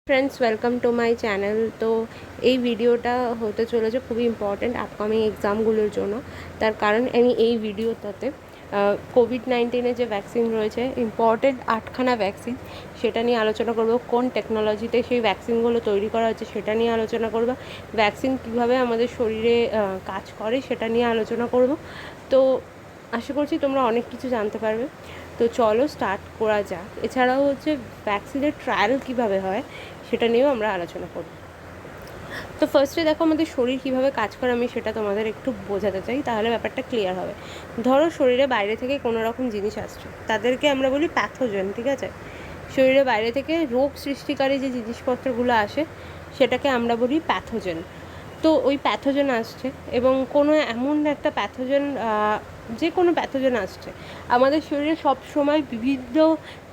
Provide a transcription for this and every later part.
Friends, welcome to my channel. তো এই ভিডিওটা হতে চলেছে খুবই ইম্পর্ট্যান্ট আপকামিং এক্সামগুলোর জন্য। তার কারণ আমি এই ভিডিওটাতে কোভিড-19 যে ভ্যাকসিন রয়েছে, ইম্পর্ট্যান্ট 8খানা ভ্যাকসিন, সেটা নিয়ে আলোচনা করব। কোন টেকনোলজিতে সেই ভ্যাকসিনগুলো তৈরি করা হচ্ছে সেটা নিয়ে আলোচনা করব। ভ্যাকসিন কীভাবে আমাদের শরীরে কাজ করে সেটা নিয়ে আলোচনা করব। তো আশা করছি তোমরা অনেক কিছু জানতে পারবে। তো চলো স্টার্ট করা যাক। এছাড়াও হচ্ছে ভ্যাকসিনের ট্রায়াল কীভাবে হয় সেটা নিয়েও আমরা আলোচনা করব। তো ফার্স্টে দেখো আমাদের শরীর কীভাবে কাজ করে, আমি সেটা তোমাদের একটু বোঝাতে চাই, তাহলে ব্যাপারটা ক্লিয়ার হবে। ধরো শরীরে বাইরে থেকে কোনো রকম জিনিস আসছে, তাদেরকে আমরা বলি প্যাথোজেন, ঠিক আছে? শরীরে বাইরে থেকে রোগ সৃষ্টিকারী যে জিনিসপত্রগুলো আসে সেটাকে আমরা বলি প্যাথোজেন। তো ওই প্যাথোজেন আসছে এবং কোনো এমন একটা প্যাথোজেন, যে কোনো প্যাথোজেন আসছে, আমাদের শরীরে সব সময় বিভিন্ন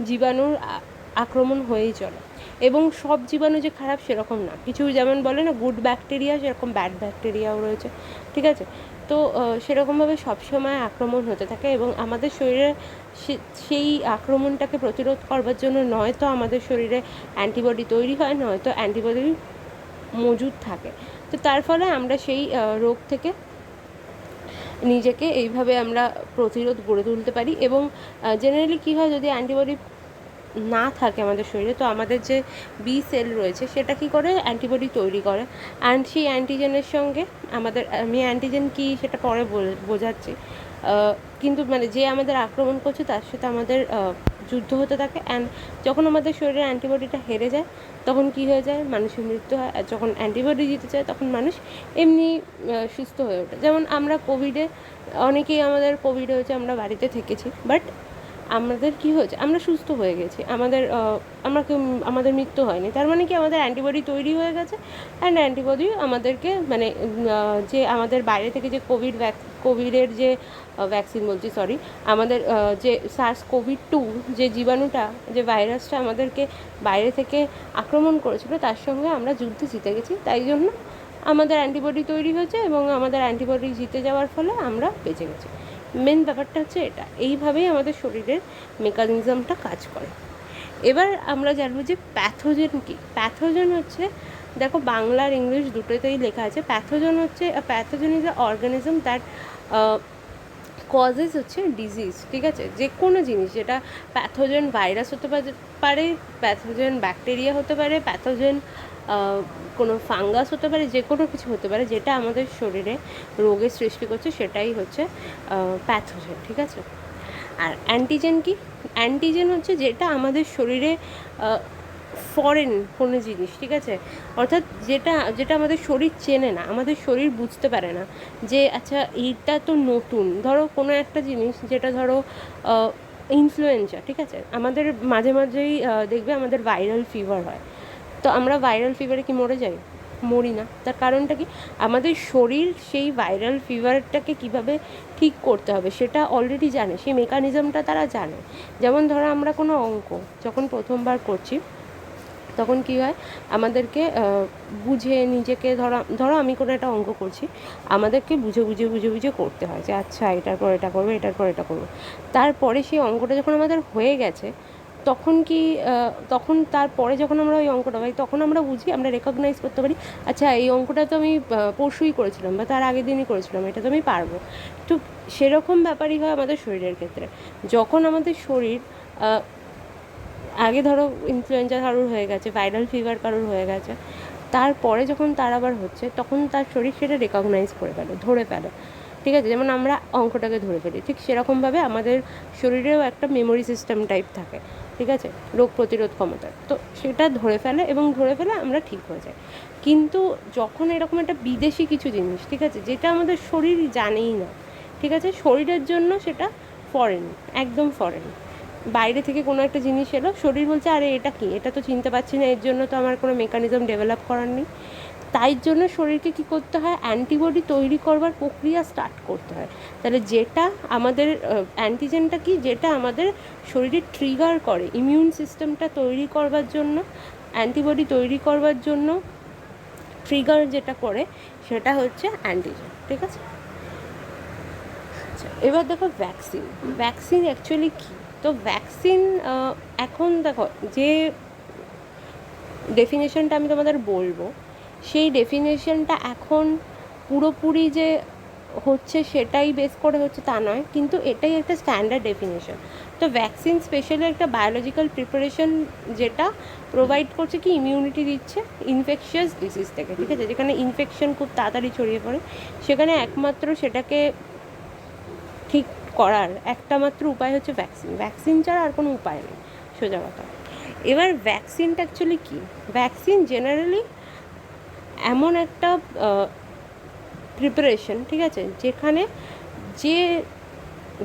জীবাণুর আক্রমণ হয়েই চলে। এবং সব জীবাণু যে খারাপ সেরকম না, কিছু যেমন বলে না গুড ব্যাকটেরিয়া, সেরকম ব্যাড ব্যাকটেরিয়াও রয়েছে, ঠিক আছে? তো সেরকমভাবে সবসময় আক্রমণ হতে থাকে এবং আমাদের শরীরে সেই আক্রমণটাকে প্রতিরোধ করবার জন্য নয়তো আমাদের শরীরে অ্যান্টিবডি তৈরি হয়, নয়তো অ্যান্টিবডি মজুদ থাকে। তো তার ফলে আমরা সেই রোগ থেকে নিজেকে এইভাবে আমরা প্রতিরোধ গড়ে তুলতে পারি। এবং জেনারেলি কী হয়, যদি অ্যান্টিবডি না থাকে আমাদের শরীরে, তো আমাদের যে বি সেল রয়েছে সেটা কী করে অ্যান্টিবডি তৈরি করে। অ্যান্ড সেই অ্যান্টিজেনের সঙ্গে আমি অ্যান্টিজেন কী সেটা পরে বোঝাচ্ছি, কিন্তু মানে যে আমাদের আক্রমণ করছে তার সাথে আমাদের যুদ্ধ হতে থাকে। অ্যান্ড যখন আমাদের শরীরের অ্যান্টিবডিটা হেরে যায় তখন কী হয়ে যায়, মানুষের মৃত্যু হয়। আর যখন অ্যান্টিবডি জিতে যায় তখন মানুষ এমনি সুস্থ হয়ে ওঠে। যেমন আমরা কোভিডে, অনেকেই আমাদের কোভিড হয়েছে, আমরা বাড়িতে থেকেছি, বাট আমাদের কী হয়েছে, আমরা সুস্থ হয়ে গেছি, আমাদের মৃত্যু হয়নি। তার মানে কি, আমাদের অ্যান্টিবডি তৈরি হয়ে গেছে। অ্যান্ড অ্যান্টিবডি আমাদেরকে মানে যে আমাদের বাইরে থেকে যে কোভিডের যে ভ্যাকসিন বলছি, সরি, আমাদের যে SARS-CoV-2 যে জীবাণুটা, যে ভাইরাসটা আমাদেরকে বাইরে থেকে আক্রমণ করেছিল, তার সঙ্গে আমরা যুদ্ধে জিতে গেছি। তাই জন্য আমাদের অ্যান্টিবডি তৈরি হয়েছে এবং আমাদের অ্যান্টিবডি জিতে যাওয়ার ফলে আমরা বেঁচে গেছি। মেন ব্যাপারটা হচ্ছে এটা, এইভাবেই আমাদের শরীরের মেকানিজমটা কাজ করে। এবার আমরা জানবো যে প্যাথোজেন কী। প্যাথোজেন হচ্ছে, দেখো বাংলা আর ইংলিশ দুটোতেই লেখা আছে। প্যাথোজেন হচ্ছে, pathogen is a organism that causes হচ্ছে ডিজিজ, ঠিক আছে? যে কোনো জিনিস, যেটা প্যাথোজেন ভাইরাস হতে পারে, প্যাথোজেন ব্যাকটেরিয়া হতে পারে, প্যাথোজেন কোনো ফাঙ্গাস হতে পারে, যে কোনো কিছু হতে পারে যেটা আমাদের শরীরে রোগের সৃষ্টি করছে, সেটাই হচ্ছে প্যাথোজেন, ঠিক আছে? আর অ্যান্টিজেন কি? অ্যান্টিজেন হচ্ছে যেটা আমাদের শরীরে ফরেন কোনো জিনিস, ঠিক আছে? অর্থাৎ যেটা আমাদের শরীর চেনে না, আমাদের শরীর বুঝতে পারে না যে আচ্ছা এইটা তো নতুন। ধরো কোনো একটা জিনিস, যেটা ধরো ইনফ্লুয়েঞ্জা, ঠিক আছে? আমাদের মাঝে মাঝেই দেখবে আমাদের ভাইরাল ফিভার হয়। তো আমরা ভাইরাল ফিভারে কি মরে যাই? মরি না। তার কারণটা কি, আমাদের শরীর সেই ভাইরাল ফিভারটাকে কিভাবে ঠিক করতে হবে সেটা অলরেডি জানে, সেই মেকানিজমটা তারা জানে। যেমন ধরো আমরা কোনো অঙ্ক যখন প্রথমবার করছি, তখন কী হয়, আমাদেরকে বুঝে নিজেকে, ধরো আমি কোনো একটা অঙ্ক করছি, আমাদেরকে বুঝে বুঝে বুঝে বুঝে করতে হয় যে আচ্ছা এটার পর এটা করবো, এটার পর এটা করবো। তারপরে সেই অঙ্কটা যখন আমাদের হয়ে গেছে, তখন তারপরে যখন আমরা ওই অঙ্কটা পাই, তখন আমরা বুঝি, আমরা রেকগনাইজ করতে পারি, আচ্ছা এই অঙ্কটা তো আমি পরশুই করেছিলাম বা তার আগের দিনই করেছিলাম, এটা তো আমি পারবো। তো সেরকম ব্যাপারই হয় আমাদের শরীরের ক্ষেত্রে। যখন আমাদের শরীর আগে ধরো ইনফ্লুয়েঞ্জা কারোর হয়ে গেছে, ভাইরাল ফিভার কারোর হয়ে গেছে, তারপরে যখন তার আবার হচ্ছে, তখন তার শরীর সেটা রেকগনাইজ করে ফেলে, ধরে ফেলে, ঠিক আছে? যেমন আমরা অঙ্কটাকে ধরে ফেলি, ঠিক সেরকমভাবে আমাদের শরীরেও একটা মেমোরি সিস্টেম টাইপ থাকে, ঠিক আছে, রোগ প্রতিরোধ ক্ষমতা। তো সেটা ধরে ফেলে এবং ধরে ফেলে আমরা ঠিক হয়ে যাই। কিন্তু যখন এরকম একটা বিদেশি কিছু জিনিস, ঠিক আছে, যেটা আমাদের শরীর জানেই না, ঠিক আছে, শরীরের জন্য সেটা ফরেন, একদম ফরেন, বাইরে থেকে কোনো একটা জিনিস এলো, শরীর বলছে আরে এটা কি, এটা তো চিনতে পারছি না, এর জন্য তো আমার কোনো মেকানিজম ডেভেলপ করার নেই। তাই জন্য শরীরকে কী করতে হয়, অ্যান্টিবডি তৈরি করবার প্রক্রিয়া স্টার্ট করতে হয়। তাহলে যেটা আমাদের অ্যান্টিজেনটা কি, যেটা আমাদের শরীরে ট্রিগার করে ইমিউন সিস্টেমটা তৈরি করবার জন্য, অ্যান্টিবডি তৈরি করবার জন্য ট্রিগার যেটা করে, সেটা হচ্ছে অ্যান্টিজেন, ঠিক আছে? আচ্ছা, এবার দেখো ভ্যাকসিন অ্যাকচুয়ালি কী। তো ভ্যাকসিন, এখন দেখো যে ডেফিনেশনটা আমি তোমাদের বলবো, সেই ডেফিনেশনটা এখন পুরোপুরি যে হচ্ছে সেটাই বেস করে হচ্ছে তা নয়, কিন্তু এটাই একটা স্ট্যান্ডার্ড ডেফিনেশন। তো ভ্যাকসিন স্পেশালি একটা বায়োলজিক্যাল প্রিপারেশন যেটা প্রোভাইড করছে কি ইমিউনিটি দিচ্ছে ইনফেকশিয়াস ডিজিজ থেকে, ঠিক আছে, যেখানে ইনফেকশন খুব তাড়াতাড়ি ছড়িয়ে পড়ে, সেখানে একমাত্র সেটাকে ঠিক করার একটা মাত্র উপায় হচ্ছে ভ্যাকসিন। ভ্যাকসিন ছাড়া আর কোনো উপায় নেই, সোজা কথা। এবার ভ্যাকসিনটা অ্যাকচুয়ালি কী? ভ্যাকসিন জেনারেলি এমন একটা প্রিপারেশন, ঠিক আছে, যেখানে যে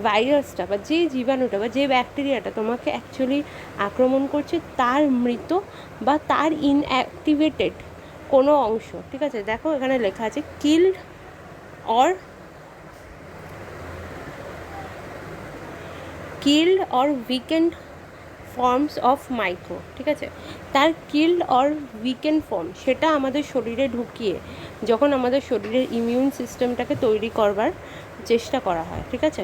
ভাইরাসটা বা যে জীবাণুটা বা যে ব্যাকটেরিয়াটা তোমাকে অ্যাকচুয়ালি আক্রমণ করছে তার মৃত বা তার ইনঅ্যাক্টিভেটেড কোনো অংশ, ঠিক আছে, দেখো এখানে লেখা আছে killed or weekend forms of micro, ঠিক আছে, তার কিল্ড অর উইকেন্ড ফর্ম সেটা আমাদের শরীরে ঢুকিয়ে যখন আমাদের শরীরের ইমিউন সিস্টেমটাকে তৈরি করবার চেষ্টা করা হয়, ঠিক আছে,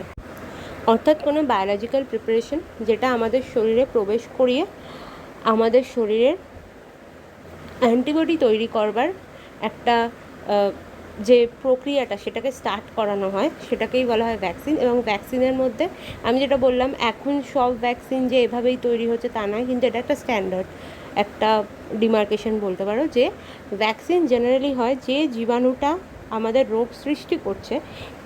অর্থাৎ কোনো বায়োলজিক্যাল প্রিপারেশন যেটা আমাদের শরীরে প্রবেশ করিয়ে আমাদের শরীরের অ্যান্টিবডি তৈরি করবার একটা যে প্রক্রিয়াটা সেটাকে স্টার্ট করানো হয় সেটাকেই বলা হয় ভ্যাকসিন। এবং ভ্যাকসিনের মধ্যে আমি যেটা বললাম এখন সব ভ্যাকসিন যে এভাবেই তৈরি হচ্ছে তা নয়, কিন্তু এটা একটা স্ট্যান্ডার্ড একটা ডিমার্কেশন বলতে পারো, যে ভ্যাকসিন জেনারেলি হয় যে জীবাণুটা আমাদের রোগ সৃষ্টি করছে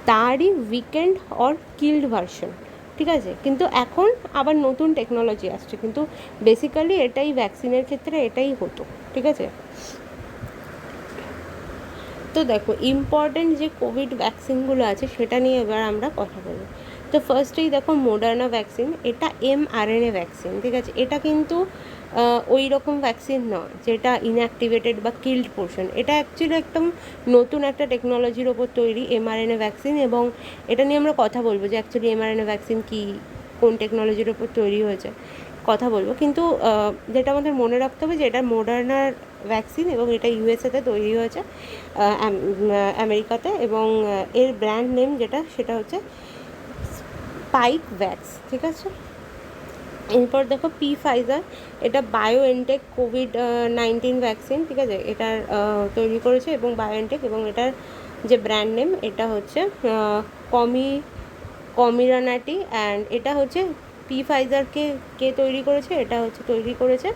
তারই উইকেন্ড অর কিল্ড ভার্সন, ঠিক আছে, কিন্তু এখন আবার নতুন টেকনোলজি আসছে, কিন্তু বেসিক্যালি এটাই ভ্যাকসিনের ক্ষেত্রে এটাই হতো, ঠিক আছে। তো দেখো ইম্পর্ট্যান্ট যে কোভিড ভ্যাকসিনগুলো আছে সেটা নিয়ে এবার আমরা কথা বলবো। তো ফার্স্টেই দেখো মডার্না ভ্যাকসিন, এটা mRNA ভ্যাকসিন, ঠিক আছে, এটা কিন্তু ওই রকম ভ্যাকসিন নয় যেটা ইনঅ্যাক্টিভেটেড বা কিল্ড পোর্শন, এটা অ্যাকচুয়ালি একদম নতুন একটা টেকনোলজির ওপর তৈরি mRNA ভ্যাকসিন, এবং এটা নিয়ে আমরা কথা বলবো যে অ্যাকচুয়ালি mRNA ভ্যাকসিন কী, কোন টেকনোলজির ওপর তৈরি হয়েছে কথা বলবো। কিন্তু যেটা আমাদের মনে রাখতে হবে যে এটা মডার্নার ভ্যাকসিন এবং এটা ইউএসএতে তৈরি হয়েছে, আমেরিকাতে, এবং এর ব্র্যান্ড নেম যেটা সেটা হচ্ছে স্পাইক ভ্যাক্স, ঠিক আছে। এরপর দেখো ফাইজার, এটা বায়োএনটেক কোভিড-19 ভ্যাকসিন, ঠিক আছে, এটার তৈরি করেছে এবং বায়োএনটেক, এবং এটার যে ব্র্যান্ড নেম এটা হচ্ছে কমিরানাটি, অ্যান্ড এটা হচ্ছে ফাইজারকে কে তৈরি করেছে, এটা হচ্ছে তৈরি করেছে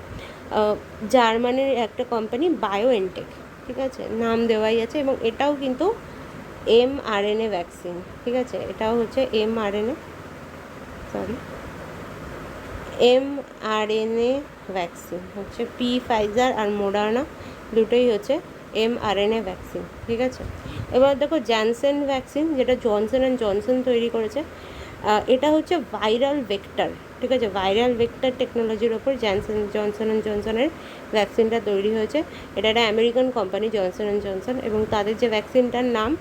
জার্মানির একটা কোম্পানি বায়োএনটেক, ঠিক আছে, নাম দেওয়াই আছে, এবং এটাও কিন্তু mRNA ভ্যাকসিন, ঠিক আছে, এটাও হচ্ছে mRNA ভ্যাকসিন হচ্ছে ফাইজার আর মোডার্না দুটোই হচ্ছে mRNA ভ্যাকসিন, ঠিক আছে। এবার দেখো জনসন ভ্যাকসিন, যেটা জনসন অ্যান্ড জনসন তৈরি করেছে, এটা হচ্ছে ভাইরাল ভেক্টর, ঠিক আছে, ভাইরাল ভেক্টর টেকনোলজির ওপর জনসন অ্যান্ড জনসনের ভ্যাকসিনটা তৈরি হয়েছে। এটা একটা American company Johnson and Johnson, এবং তাদের যে ভ্যাকসিনটার নাম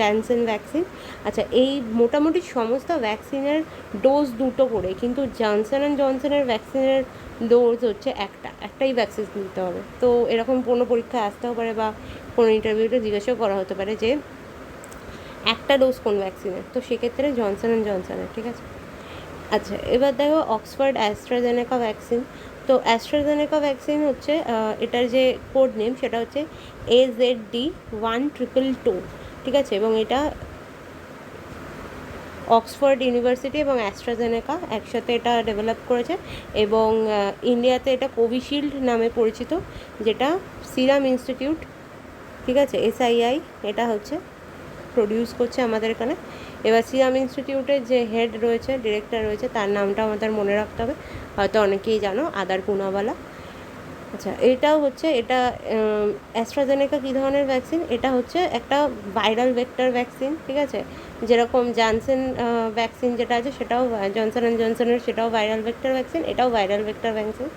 জনসন ভ্যাকসিন। আচ্ছা, এই মোটামুটি সমস্ত ভ্যাকসিনের ডোজ দুটো করে, কিন্তু জনসন অ্যান্ড জনসনের ভ্যাকসিনের ডোজ হচ্ছে একটাই ভ্যাকসিন নিতে হবে। তো এরকম কোনো পরীক্ষায় আসতেও পারে বা কোনো ইন্টারভিউতে জিজ্ঞাসাও করা হতে পারে যে একটা ডোজ কোন ভ্যাকসিনের, তো সেক্ষেত্রে জনসন অ্যান্ড জনসনের, ঠিক আছে। আচ্ছা, এবার দেখো অক্সফোর্ড অ্যাস্ট্রাজেনেকা ভ্যাকসিন। তো অ্যাস্ট্রাজেনেকা ভ্যাকসিন হচ্ছে এটার যে কোড নেম সেটা হচ্ছে AZD1222, ঠিক আছে, এবং এটা অক্সফোর্ড ইউনিভার্সিটি এবং অ্যাস্ট্রাজেনেকা একসাথে এটা ডেভেলপ করেছে, এবং ইন্ডিয়াতে এটা কোভিশিল্ড নামে পরিচিত, যেটা সিরাম ইনস্টিটিউট, ঠিক আছে, SII, এটা হচ্ছে প্রডিউস করছে আমাদের এখানে। এবার সিরাম ইনস্টিটিউটের যে হেড রয়েছে, ডিরেক্টর রয়েছে, তার নামটা আমাদের মনে রাখতে হবে, হয়তো অনেকেই জানো, আদার পুনাওয়ালা। আচ্ছা, এটাও হচ্ছে এটা অ্যাস্ট্রাজেনেকা কী ধরনের ভ্যাকসিন, এটা হচ্ছে একটা ভাইরাল ভেক্টর ভ্যাকসিন, ঠিক আছে, যেরকম জনসন ভ্যাকসিন যেটা আছে সেটাও জনসন অ্যান্ড জনসনের সেটাও ভাইরাল ভেক্টর ভ্যাকসিন, এটাও ভাইরাল ভেক্টর ভ্যাকসিন।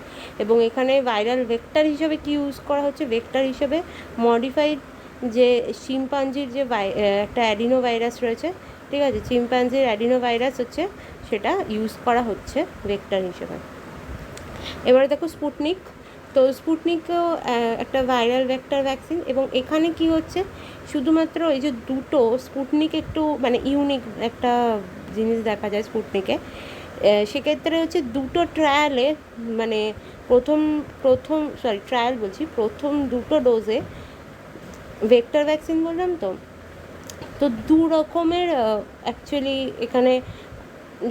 এবং এখানে ভাইরাল ভেক্টর হিসেবে কি ইউজ করা হচ্ছে, ভেক্টর হিসেবে মডিফাইড যে শিম্পাঞ্জির যে একটা অ্যাডিনো ভাইরাস রয়েছে, ঠিক আছে, চিম্পাঞ্জির অ্যাডিনো ভাইরাস হচ্ছে সেটা ইউজ করা হচ্ছে ভেক্টর হিসেবে। এবারে দেখো স্পুটনিক। তো স্পুটনিকও একটা ভাইরাল ভেক্টর ভ্যাকসিন, এবং এখানে কি হচ্ছে শুধুমাত্র এই যে দুটো স্পুটনিক একটু মানে ইউনিক একটা জিনিস দেখা যায় স্পুটনিকে, সেক্ষেত্রে হচ্ছে দুটো ট্রায়ালে মানে প্রথম দুটো ডোজে ভেক্টর ভ্যাকসিন বললাম তো, তো দু রকমের অ্যাকচুয়ালি এখানে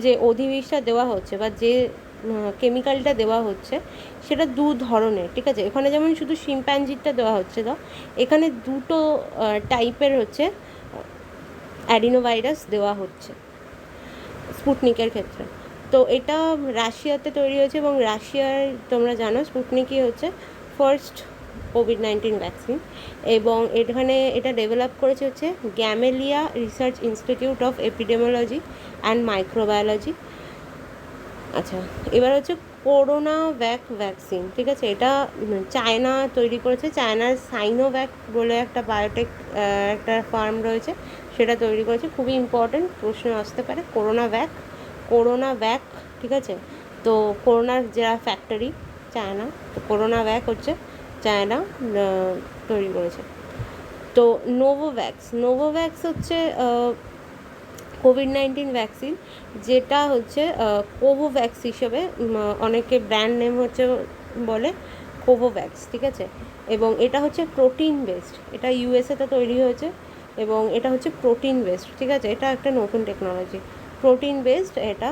যে অধিবিষটা দেওয়া হচ্ছে বা যে কেমিক্যালটা দেওয়া হচ্ছে সেটা দু ধরনের, ঠিক আছে। এখানে যেমন শুধু শিম্প্যাঞ্জিটা দেওয়া হচ্ছে, তো এখানে দুটো টাইপের হচ্ছে অ্যাডিনোভাইরাস দেওয়া হচ্ছে স্পুটনিকের ক্ষেত্রে। তো এটা রাশিয়াতে তৈরি হয়েছে এবং রাশিয়ার, তোমরা জানো স্পুটনিকই হচ্ছে ফার্স্ট কোভিড-19 ভ্যাকসিন, এবং এখানে এটা ডেভেলপ করেছে হচ্ছে Gamaleya research institute of epidemiology and microbiology. আচ্ছা, এবার হচ্ছে করোনা ভ্যাকসিন, ঠিক আছে। এটা চায়না তৈরি করেছে, চায়নার সাইনোভ্যাক বলে একটা বায়োটেক একটা ফার্ম রয়েছে, সেটা তৈরি করেছে। খুবই ইম্পর্ট্যান্ট প্রশ্ন আসতে পারে, করোনা ভ্যাক, ঠিক আছে। তো করোনার যারা ফ্যাক্টরি চায়না, তো করোনা ভ্যাক হচ্ছে চায়না তৈরি করেছে। তো নোভোভ্যাক্স হচ্ছে কোভিড-19 ভ্যাকসিন, যেটা হচ্ছে কোভোভ্যাক্স হিসেবে অনেকে ব্র্যান্ড নেম হচ্ছে বলে কোভোভ্যাক্স, ঠিক আছে। এবং এটা হচ্ছে প্রোটিন বেসড, এটা ইউএসএতে তৈরি হয়েছে এবং এটা হচ্ছে প্রোটিন বেসড, ঠিক আছে। এটা একটা নতুন টেকনোলজি, প্রোটিন বেসড এটা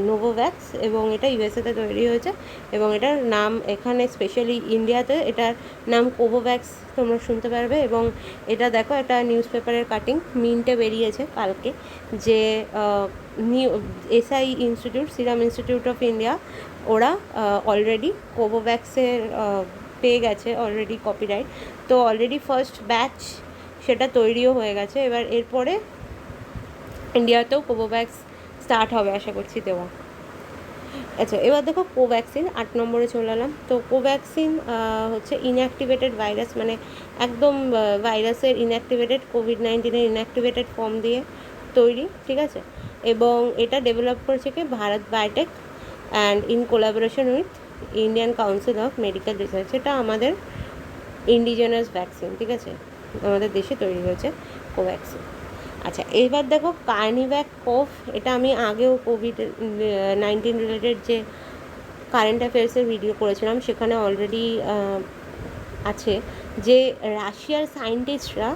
নোভোভ্যাক্স, এবং এটা ইউএসএতে তৈরি হয়েছে এবং এটার নাম এখানে স্পেশালি ইন্ডিয়াতে এটার নাম কোভোভ্যাক্স তোমরা শুনতে পারবে। এবং এটা দেখো, একটা নিউজ পেপারের কাটিং মিন্টে বেরিয়েছে কালকে, যে SI institute, serum institute of India, ওরা অলরেডি কোভোভ্যাক্সের পেয়ে গেছে অলরেডি কপিরাইট। তো অলরেডি ফার্স্ট ব্যাচ সেটা তৈরিও হয়ে গেছে, এবার এরপরে ইন্ডিয়াতেও কোভোভ্যাক্স স্টার্ট হবে আশা করছি দেওয়া। আচ্ছা, এবার দেখো কোভ্যাক্সিন 8 নম্বরে চলে এলাম। তো কোভ্যাক্সিন হচ্ছে ইনঅ্যাক্টিভেটেড ভাইরাস, মানে একদম ভাইরাসের ইনঅ্যাক্টিভেটেড, কোভিড-19-এর ইনঅ্যাক্টিভেটেড ফর্ম দিয়ে তৈরি, ঠিক আছে। এবং এটা ডেভেলপ করেছে কি Bharat biotech and in collaboration with Indian council of medical research. এটা আমাদের ইন্ডিজিনাস ভ্যাকসিন, ঠিক আছে, আমাদের দেশে তৈরি হয়েছে কোভ্যাক্সিন। আচ্ছা, এবার দেখো কার্নিভ্যাক কোভ, এটা আমি আগেও কোভিড-19 রিলেটেড যে কারেন্ট অ্যাফেয়ার্সের ভিডিও করেছিলাম সেখানে অলরেডি আছে, যে রাশিয়ার সায়েন্টিস্টরা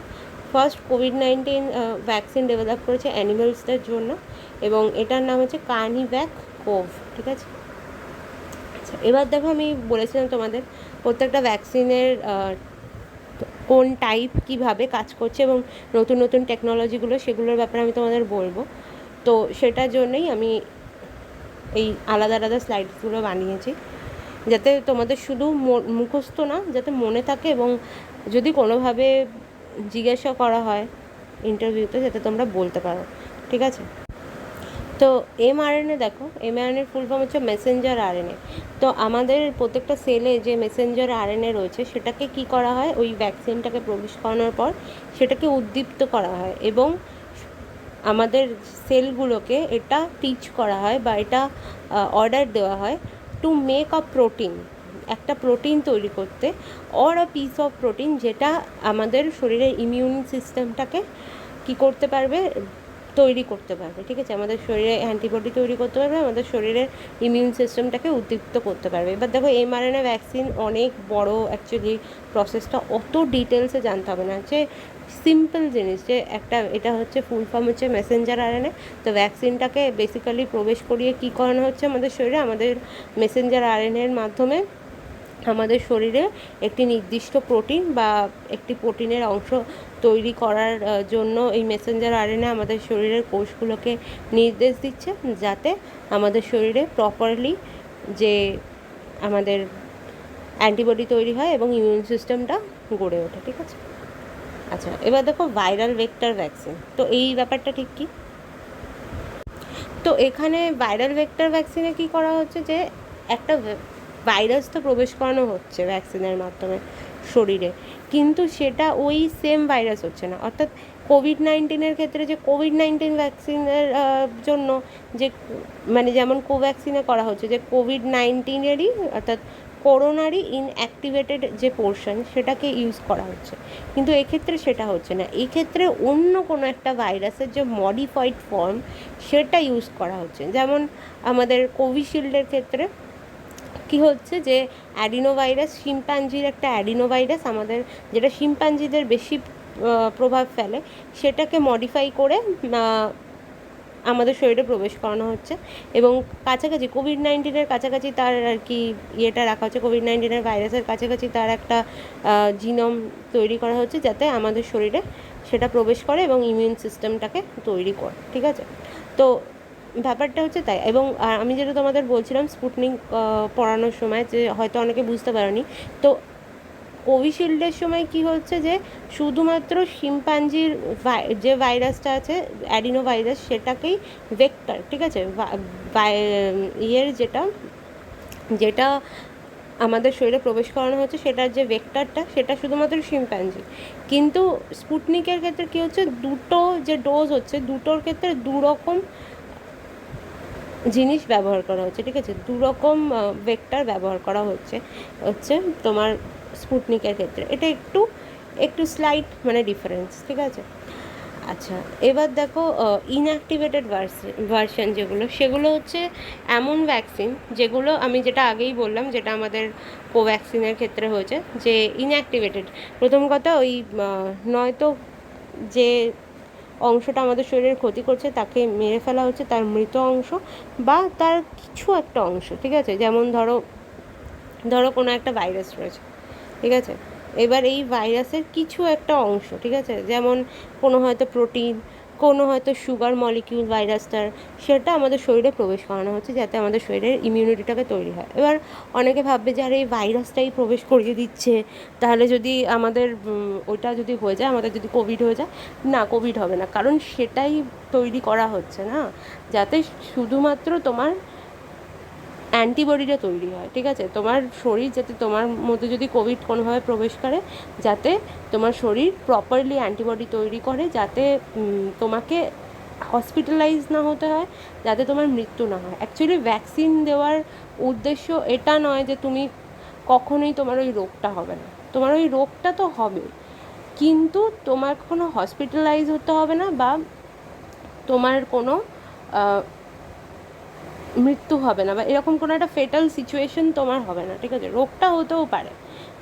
ফার্স্ট কোভিড-19 ভ্যাকসিন ডেভেলপ করেছে অ্যানিমেলসদের জন্য, এবং এটার নাম হচ্ছে কার্নিভ্যাক কোভ, ঠিক আছে। আচ্ছা, এবার দেখো আমি বলেছিলাম তোমাদের প্রত্যেকটা ভ্যাকসিনের কোন টাইপ কীভাবে কাজ করছে এবং নতুন নতুন টেকনোলজিগুলো, সেগুলোর ব্যাপারে আমি তোমাদের বলবো। তো সেটার জন্যই আমি এই আলাদা আলাদা স্লাইডসগুলো বানিয়েছি, যাতে তোমাদের শুধু মুখস্থ না, যাতে মনে থাকে, এবং যদি কোনোভাবে জিজ্ঞাসা করা হয় ইন্টারভিউতে যাতে তোমরা বলতে পারো, ঠিক আছে। তো mRNA দেখো, mRNAর ফুল ফর্ম হচ্ছে মেসেঞ্জার আরএনএ। তো আমাদের প্রত্যেকটা সেলে যে মেসেঞ্জার আরএনএ রয়েছে সেটাকে কি করা হয়, ওই ভ্যাকসিনটাকে প্রবেশ করানোর পর সেটাকে উদ্দীপ্ত করা হয় এবং আমাদের সেলগুলোকে এটা টিচ করা হয় বা এটা অর্ডার দেওয়া হয় টু মেক আ প্রোটিন, একটা প্রোটিন তৈরি করতে, or a piece of protein, যেটা আমাদের শরীরের ইমিউন সিস্টেমটাকে কি করতে পারবে, তৈরি করতে পারবে, ঠিক আছে। আমাদের শরীরে অ্যান্টিবডি তৈরি করতে পারবে, আমাদের শরীরের ইমিউন সিস্টেমটাকে উদ্দীপ্ত করতে পারবে। এবার দেখো mRNA ভ্যাকসিন অনেক বড় অ্যাকচুয়ালি প্রসেসটা, অত ডিটেলসে জানতে হবে না, যে সিম্পল জিনিস, যে একটা এটা হচ্ছে ফুল ফর্ম হচ্ছে মেসেঞ্জার আরএনএ। তো ভ্যাকসিনটাকে বেসিক্যালি প্রবেশ করিয়ে কী করানো হচ্ছে আমাদের শরীরে, আমাদের মেসেঞ্জার আরএনএর মাধ্যমে আমাদের শরীরে একটি নির্দিষ্ট প্রোটিন বা একটি প্রোটিনের অংশ তৈরি করার জন্য এই মেসেঞ্জার আরএনএ আমাদের শরীরের কোষগুলোকে নির্দেশ দিচ্ছে, যাতে আমাদের শরীরে প্রপারলি যে আমাদের অ্যান্টিবডি তৈরি হয় এবং ইমিউন সিস্টেমটা গড়ে ওঠে, ঠিক আছে। আচ্ছা, এবার দেখো ভাইরাল ভেক্টর ভ্যাকসিন, তো এই ব্যাপারটা ঠিক কী। তো এখানে ভাইরাল ভেক্টর ভ্যাকসিনে কী করা হচ্ছে, যে একটা ভাইরাস তো প্রবেশ করানো হচ্ছে ভ্যাকসিনের মাধ্যমে শরীরে, কিন্তু সেটা ওই সেম ভাইরাস হচ্ছে না। অর্থাৎ কোভিড-19-এর ক্ষেত্রে যে কোভিড-19 ভ্যাকসিনের জন্য যে মানে যেমন কোভ্যাক্সিনে করা হচ্ছে, যে কোভিড-19-এরই অর্থাৎ করোনারই ইনঅ্যাক্টিভেটেড যে পোর্শন সেটাকে ইউজ করা হচ্ছে, কিন্তু এক্ষেত্রে সেটা হচ্ছে না। এক্ষেত্রে অন্য কোনো একটা ভাইরাসের যে মডিফাইড ফর্ম সেটা ইউজ করা হচ্ছে। যেমন আমাদের কোভিশিল্ডের ক্ষেত্রে কি হচ্ছে যে অ্যাডিনোভাইরাস, শিম্প্যাঞ্জির একটা অ্যাডিনোভাইরাস আমাদের, যেটা শিম্প্যাঞ্জিদের বেশি প্রভাব ফেলে, সেটাকে মডিফাই করে আমাদের শরীরে প্রবেশ করানো হচ্ছে। এবং কাছাকাছি কোভিড-19 কাছাকাছি তার আর কি ইয়েটা রাখা হচ্ছে, কোভিড-19 ভাইরাসের কাছাকাছি তার একটা জিনোম তৈরি করা হচ্ছে, যাতে আমাদের শরীরে সেটা প্রবেশ করে এবং ইমিউন সিস্টেমটাকে তৈরি করে, ঠিক আছে? তো ব্যাপারটা হচ্ছে তাই। এবং আমি যেটা তোমাদের বলছিলাম স্পুটনিক পড়ানোর সময়, যে হয়তো অনেকে বুঝতে পারেনি, তো কোভিশিল্ডের সময় কি হচ্ছে যে শুধুমাত্র শিম্পাঞ্জির যে ভাইরাসটা আছে অ্যাডিনো ভাইরাস, সেটাকেই ভেক্টর, ঠিক আছে, ইয়ের যেটা যেটা আমাদের শরীরে প্রবেশ করানো হচ্ছে, সেটার যে ভেক্টরটা সেটা শুধুমাত্র শিম্প্যাঞ্জি। কিন্তু স্পুটনিকের ক্ষেত্রে কী হচ্ছে, দুটো যে ডোজ হচ্ছে দুটোর ক্ষেত্রে দুরকম জিনিস ব্যবহার করা হচ্ছে, ঠিক আছে, দুরকম ভেক্টর ব্যবহার করা হচ্ছে তোমার স্পুটনিকের ক্ষেত্রে। এটা একটু একটু স্লাইট মানে ডিফারেন্স, ঠিক আছে। আচ্ছা, এবার দেখো ইনঅ্যাক্টিভেটেড ভার্সন যেগুলো, সেগুলো হচ্ছে এমন ভ্যাকসিন যেগুলো আমি যেটা আগেই বললাম, যেটা আমাদের কোভ্যাক্সিনের ক্ষেত্রে হয়েছে, যে ইনঅ্যাক্টিভেটেড। প্রথম কথা, ওই নয়তো যে অংশটা আমাদের শরীরের ক্ষতি করছে তাকে মেরে ফেলা হচ্ছে, তার মৃত অংশ বা তার কিছু একটা অংশ, ঠিক আছে। যেমন ধরো কোনো একটা ভাইরাস রয়েছে, ঠিক আছে, এবার এই ভাইরাসের কিছু একটা অংশ, ঠিক আছে, যেমন কোনো হয়তো প্রোটিন, কোনো হয়তো সুগার মলিকিউল ভাইরাসটার, সেটা আমাদের শরীরে প্রবেশ করানো হচ্ছে যাতে আমাদের শরীরের ইমিউনিটিটাকে তৈরি হয়। এবার অনেকে ভাববে যে আরে এই ভাইরাসটাই প্রবেশ করিয়ে দিচ্ছে, তাহলে যদি আমাদের ওইটা যদি হয়ে যায়, আমাদের যদি কোভিড হয়ে যায়, না, কোভিড হবে না, কারণ সেটাই তৈরি করা হচ্ছে না, যাতে শুধুমাত্র তোমার অ্যান্টিবডিটা তৈরি হয়, ঠিক আছে, তোমার শরীর যাতে, তোমার মধ্যে যদি কোভিড কোনোভাবে প্রবেশ করে, যাতে তোমার শরীর প্রপারলি অ্যান্টিবডি তৈরি করে, যাতে তোমাকে হসপিটালাইজ না হতে হয়, যাতে তোমার মৃত্যু না হয়। অ্যাকচুয়ালি ভ্যাকসিন দেওয়ার উদ্দেশ্য এটা নয় যে তুমি কখনোই তোমার ওই রোগটা হবে না, তোমার ওই রোগটা তো হবে, কিন্তু তোমার কোনো হসপিটালাইজ হতে হবে না, বা তোমার কোনো মৃত্যু হবে না, বা এরকম কোনো একটা ফেটাল সিচুয়েশন তোমার হবে না, ঠিক আছে। রোগটা হতেও পারে,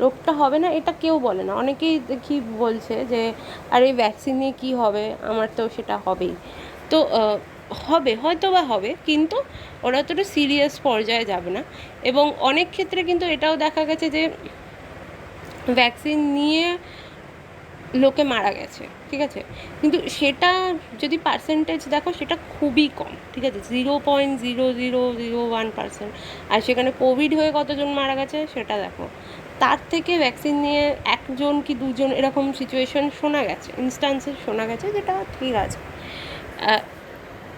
রোগটা হবে না এটা কেউ বলে না। অনেকেই দেখি বলছে যে আরে ভ্যাকসিন নিয়ে কী হবে, আমার তো সেটা হবেই। তো হবে, হয়তো বা হবে, কিন্তু ওরা অতটা সিরিয়াস পর্যায়ে যাবে না। এবং অনেক ক্ষেত্রে কিন্তু এটাও দেখা গেছে যে ভ্যাকসিন নিয়ে লোকে মারা গেছে, ঠিক আছে, কিন্তু সেটা যদি পার্সেন্টেজ দেখো, সেটা খুবই কম, ঠিক আছে, 0.0001%। আর সেখানে কোভিড হয়ে কতজন মারা গেছে সেটা দেখো, তার থেকে ভ্যাকসিন নিয়ে একজন কি দুজন এরকম সিচুয়েশন শোনা গেছে, ইনস্টান্সেস শোনা গেছে, যেটা ঠিক আছে।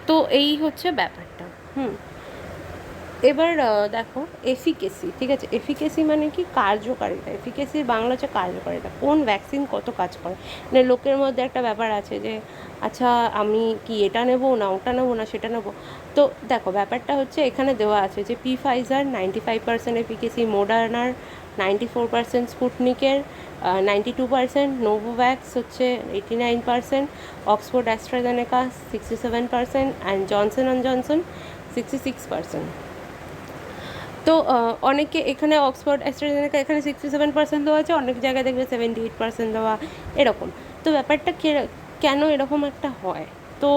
তো এই হচ্ছে ব্যাপারটা। এবার দেখো এফিকেসি, ঠিক আছে, এফিকেসি মানে কি, কার্যকারিতা। এফিকেসির বাংলা হচ্ছে কার্যকারিতা, কোন ভ্যাকসিন কত কাজ করে। মানে লোকের মধ্যে একটা ব্যাপার আছে যে আচ্ছা আমি কি এটা নেবো না ওটা নেবো না সেটা নেবো। তো দেখো ব্যাপারটা হচ্ছে এখানে দেওয়া আছে যে ফাইজার 95% এফিকেসি, মোডার্নার 94%, স্পুটনিকের 92%, নোভোভ্যাক্স হচ্ছে 89%, Oxford AstraZeneca 67%, and Johnson and Johnson 66%। তো অনেকে এখানে অক্সফোর্ড অ্যাস্ট্রাজেনেকা এখানে 67% দেওয়া আছে, অনেক জায়গায় দেখবে 78% দেওয়া, এরকম। তো ব্যাপারটা কেন এরকম একটা হয়, তো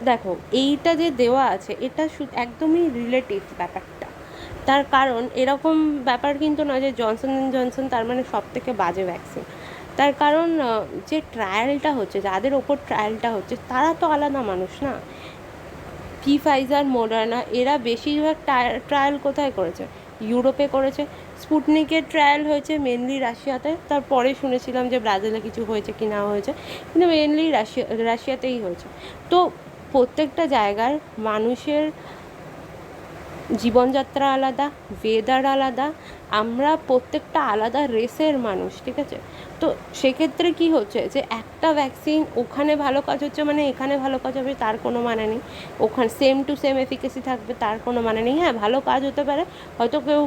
দেখো এইটা যে দেওয়া আছে এটা একদমই রিলেটিভ ব্যাপারটা। তার কারণ এরকম ব্যাপার কিন্তু নয় যে জনসন অ্যান্ড জনসন তার মানে সব থেকে বাজে ভ্যাকসিন। তার কারণ যে ট্রায়ালটা হচ্ছে, যাদের ওপর ট্রায়ালটা হচ্ছে, তারা তো আলাদা মানুষ না। ফাইজার, মোডার্না এরা বেশিরভাগ ট্রায়াল কোথায় করেছে, ইউরোপে করেছে। স্পুটনিকের ট্রায়াল হয়েছে মেনলি রাশিয়াতে, তারপরে শুনেছিলাম যে ব্রাজিলে কিছু হয়েছে কি না হয়েছে, কিন্তু মেনলি রাশিয়াতেই হয়েছে। তো প্রত্যেকটা জায়গার মানুষের জীবনযাত্রা আলাদা, ওয়েদার আলাদা, আমরা প্রত্যেকটা আলাদা রেসের মানুষ, ঠিক আছে। তো সেক্ষেত্রে কি হচ্ছে যে একটা ভ্যাকসিন ওখানে ভালো কাজ হচ্ছে মানে এখানে ভালো কাজ হবে তার কোনো মানে নেই, ওখানে সেম টু সেম এফিকেসি থাকবে তার কোনো মানে নেই। হ্যাঁ, ভালো কাজ হতে পারে, হয়তো কেউ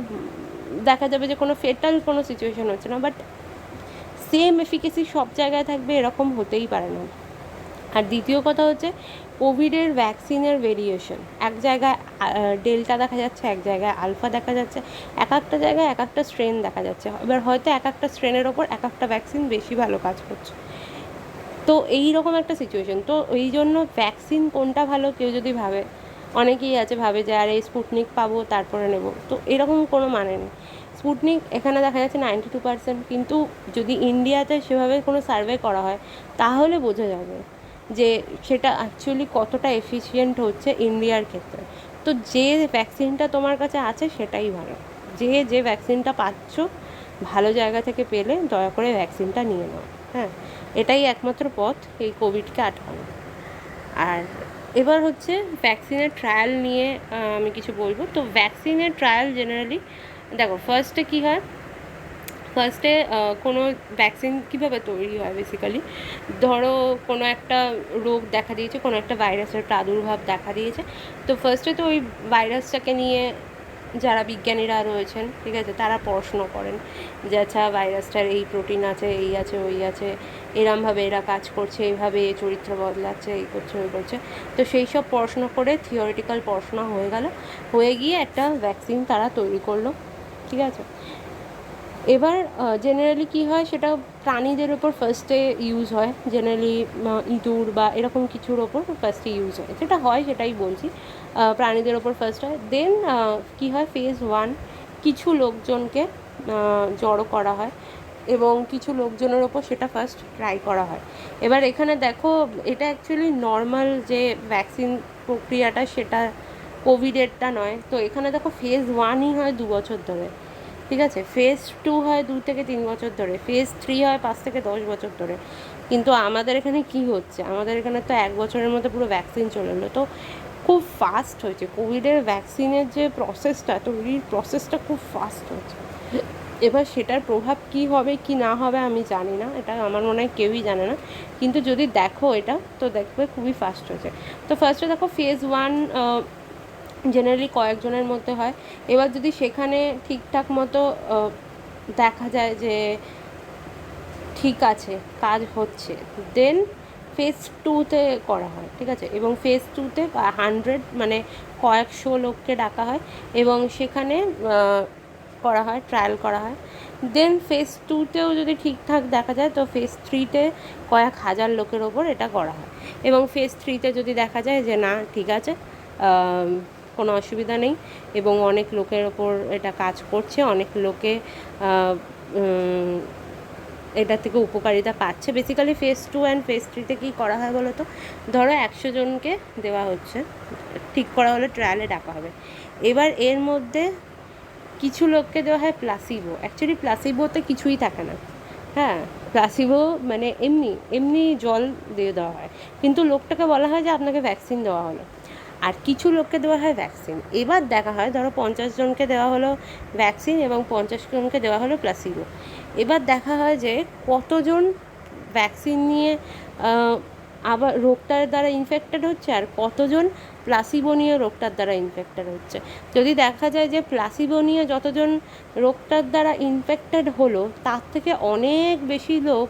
দেখা যাবে যে কোনো ফেটাল কোনো সিচুয়েশন হচ্ছে না, বাট সেম এফিকেসি সব জায়গায় থাকবে এরকম হতেই পারে না। আর দ্বিতীয় কথা হচ্ছে কোভিডের ভ্যাকসিনের ভেরিয়েশন, এক জায়গায় ডেল্টা দেখা যাচ্ছে, এক জায়গায় আলফা দেখা যাচ্ছে, এক একটা জায়গায় এক একটা স্ট্রেন দেখা যাচ্ছে। এবার হয়তো এক একটা স্ট্রেনের ওপর এক একটা ভ্যাকসিন বেশি ভালো কাজ করছে। তো এই রকম একটা সিচুয়েশন। তো এই জন্য ভ্যাকসিন কোনটা ভালো কেউ যদি ভাবে, অনেকেই আছে ভাবে যে আরে স্পুটনিক পাবো তারপরে নেব, তো এরকম কোনো মানে নেই। স্পুটনিক এখানে দেখা যাচ্ছে 92%, কিন্তু যদি ইন্ডিয়াতে সেভাবে কোনো সার্ভে করা হয় তাহলে বোঝা যাবে যে সেটা অ্যাকচুয়ালি কতটা এফিশিয়েন্ট হচ্ছে ইন্ডিয়ার ক্ষেত্রে। তো যে ভ্যাকসিনটা তোমার কাছে আছে সেটাই ভালো, যে ভ্যাকসিনটা পাচ্ছ ভালো জায়গা থেকে পেলে দয়া করে ভ্যাকসিনটা নিয়ে নাও। হ্যাঁ, এটাই একমাত্র পথ এই কোভিডকে আটকানো। আর এবার হচ্ছে ভ্যাকসিনের ট্রায়াল নিয়ে আমি কিছু বলবো। তো ভ্যাকসিনের ট্রায়াল জেনারেলি দেখো, ফার্স্টে কী হয়, ফার্স্টে কোনো ভ্যাকসিন কীভাবে তৈরি হয় বেসিক্যালি, ধরো কোনো একটা রোগ দেখা দিয়েছে, কোনো একটা ভাইরাসের প্রাদুর্ভাব দেখা দিয়েছে, তো ফার্স্টে তো ওই ভাইরাসটাকে নিয়ে যারা বিজ্ঞানীরা রয়েছেন, ঠিক আছে, তারা পড়াশুনো করেন যে আচ্ছা ভাইরাসটার এই প্রোটিন আছে, এই আছে, ওই আছে, এরমভাবে এরা কাজ করছে, এইভাবে চরিত্র বদলাচ্ছে, এই করছে, ওই করছে। তো সেই সব পড়াশোনা করে থিওরিটিক্যাল পড়াশোনা হয়ে গেল, হয়ে গিয়ে একটা ভ্যাকসিন তারা তৈরি করলো, ঠিক আছে। এবার জেনারেলি কী হয়, সেটা প্রাণীদের ওপর ফার্স্টে ইউজ হয়, জেনারেলি ইঁদুর বা এরকম কিছুর ওপর ফার্স্টে ইউজ হয়, যেটা হয় সেটাই বলছি, প্রাণীদের ওপর ফার্স্ট হয়। দেন কী হয়, ফেজ 1 কিছু লোকজনকে জড়ো করা হয় এবং কিছু লোকজনের ওপর সেটা ফার্স্ট ট্রাই করা হয়। এবার এখানে দেখো, এটা অ্যাকচুয়ালি নর্মাল যে ভ্যাকসিন প্রক্রিয়াটা সেটা কোভিডেরটা নয়। তো এখানে দেখো ফেজ 1ই হয় 2 বছর ধরে, ঠিক আছে, ফেজ 2 হয় 2 থেকে 3 বছর ধরে, ফেজ 3 হয় 5 থেকে 10 বছর ধরে। কিন্তু আমাদের এখানে কি হচ্ছে, আমাদের এখানে তো 1 বছরের মধ্যে পুরো ভ্যাকসিন চলে এলো। তো খুব ফাস্ট হয়েছে কোভিডের ভ্যাকসিনের যে প্রসেসটা, তৈরির প্রসেসটা খুব ফাস্ট হয়েছে। এবার সেটার প্রভাব কি হবে কি না হবে আমি জানি না, এটা আমার মনে হয় কেউই জানে না, কিন্তু যদি দেখো এটা তো দেখবে খুবই ফাস্ট হয়েছে। তো ফার্স্টে দেখো ফেজ 1 জেনারেলি কয়েকজনের মধ্যে হয়। এবার যদি সেখানে ঠিকঠাক মতো দেখা যায় যে ঠিক আছে, কাজ হচ্ছে, দেন ফেজ 2তে করা হয়, ঠিক আছে। এবং ফেজ 2তে 100 মানে কয়েকশো লোককে ডাকা হয় এবং সেখানে করা হয়, ট্রায়াল করা হয়। দেন ফেজ 2তেও যদি ঠিকঠাক দেখা যায় তো ফেজ 3তে কয়েক হাজার লোকের ওপর এটা করা হয় এবং ফেজ 3তে যদি দেখা যায় যে না ঠিক আছে, কোনো অসুবিধা নেই এবং অনেক লোকের ওপর এটা কাজ করছে, অনেক লোকে এটা থেকে উপকারিতা পাচ্ছে। বেসিক্যালি ফেজ 2 অ্যান্ড ফেজ 3তে কী করা হয় বলো তো, ধরো 100 জনকে দেওয়া হচ্ছে, ঠিক করা হলে ট্রায়ালে ডাকা হবে। এবার এর মধ্যে কিছু লোককে দেওয়া হয় প্লাসিবো। অ্যাকচুয়ালি প্লাসিবোতে কিছুই থাকে না, হ্যাঁ, প্লাসিবো মানে এমনি জল দিয়ে দেওয়া হয়, কিন্তু লোকটাকে বলা হয় যে আপনাকে ভ্যাকসিন দেওয়া হলো। আর কিছু লোককে দেওয়া হয় ভ্যাকসিন। এবার দেখা হয় ধরো 50 জনকে দেওয়া হলো ভ্যাকসিন এবং 50 জনকে দেওয়া হলো প্লাসিবো। এবার দেখা হয় যে কতজন ভ্যাকসিন নিয়ে আবার রোগটার দ্বারা ইনফেক্টেড হচ্ছে আর কতজন প্লাসিবো নিয়ে রোগটার দ্বারা ইনফেক্টেড হচ্ছে। যদি দেখা যায় যে প্লাসিবো নিয়ে যতজন রোগটার দ্বারা ইনফেক্টেড হলো তার থেকে অনেক বেশি লোক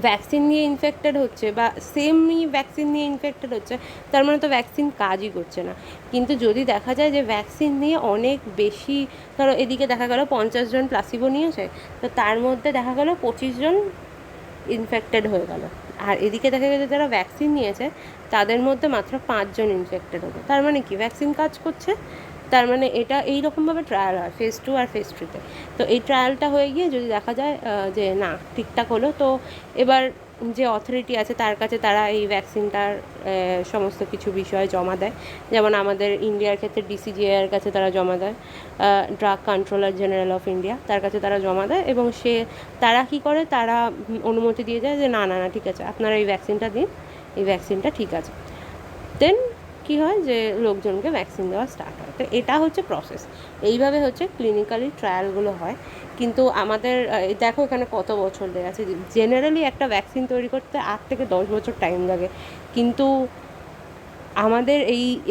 ভ্যাকসিন নিয়ে ইনফেক্টেড হচ্ছে বা সেমই ভ্যাকসিন নিয়ে ইনফেক্টেড হচ্ছে, তার মানে তো ভ্যাকসিন কাজই করছে না। কিন্তু যদি দেখা যায় যে ভ্যাকসিন নিয়ে অনেক বেশি, ধরো এদিকে দেখা গেল 50 জন প্লাসিবো নিয়েছে, তো তার মধ্যে দেখা গেল 25 জন ইনফেক্টেড হয়ে গেল, আর এদিকে দেখা গেছে যারা ভ্যাকসিন নিয়েছে তাদের মধ্যে মাত্র 5 জন ইনফেক্টেড হলো। তার মানে কি ভ্যাকসিন কাজ করছে, তার মানে এটা এইরকমভাবে ট্রায়াল হয় ফেজ 2 আর ফেজ 3তে। তো এই ট্রায়ালটা হয়ে গিয়ে যদি দেখা যায় যে না ঠিকঠাক হলো, তো এবার যে অথরিটি আছে তার কাছে তারা এই ভ্যাকসিনটার সমস্ত কিছু বিষয় জমা দেয়। যেমন আমাদের ইন্ডিয়ার ক্ষেত্রে ডিসিজিআইয়ের কাছে তারা জমা দেয়, drug controller general of India, তার কাছে তারা জমা দেয় এবং তারা কী করে, তারা অনুমতি দিয়ে যায় যে না না না ঠিক আছে আপনারা এই ভ্যাকসিনটা দিন, এই ভ্যাকসিনটা ঠিক আছে। দেন কী হয় যে লোকজনকে ভ্যাকসিন দেওয়া স্টার্ট হয়। তো এটা হচ্ছে প্রসেস, এইভাবে হচ্ছে ক্লিনিক্যালি ট্রায়ালগুলো হয়। কিন্তু আমাদের দেখো এখানে কত বছর লেগে আছে, জেনারেলি একটা ভ্যাকসিন তৈরি করতে 8 থেকে 10 বছর টাইম লাগে, কিন্তু আমাদের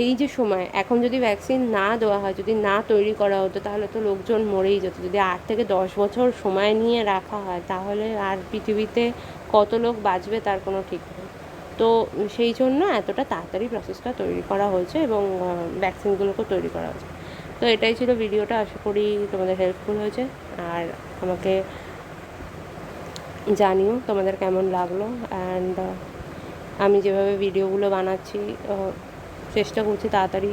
এই যে সময় এখন যদি ভ্যাকসিন না দেওয়া হয়, যদি না তৈরি করা হতো তাহলে তো লোকজন মরেই যেত। যদি 8 থেকে 10 বছর সময় নিয়ে রাখা হয় তাহলে আর পৃথিবীতে কত লোক বাঁচবে তার কোনো ঠিক নেই। তো সেই জন্য এতটা তাড়াতাড়ি প্রসেসটা তৈরি করা হয়েছে এবং ভ্যাকসিনগুলোকেও তৈরি করা হয়েছে। তো এটাই ছিল ভিডিওটা, আশা করি তোমাদের হেল্পফুল হয়েছে। আর আমাকে জানিও তোমাদের কেমন লাগলো। অ্যান্ড আমি যেভাবে ভিডিওগুলো বানাচ্ছি চেষ্টা করছি তাড়াতাড়ি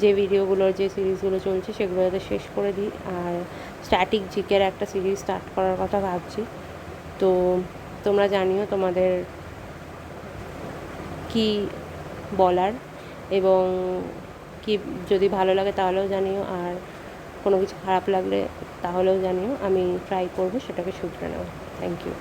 যে ভিডিওগুলোর যে সিরিজগুলো চলছে সেগুলো যাতে শেষ করে দিই। আর স্ট্যাটিক জিকের একটা সিরিজ স্টার্ট করার কথা ভাবছি। তো তোমরা জানিও তোমাদের কি বলার, এবং কি যদি ভালো লাগে তাহলেও জানিও, আর কোনো কিছু খারাপ লাগলে তাহলেও জানিও। আমি ট্রাই করবো সেটাকে শুধরে নেওয়া। Thank you.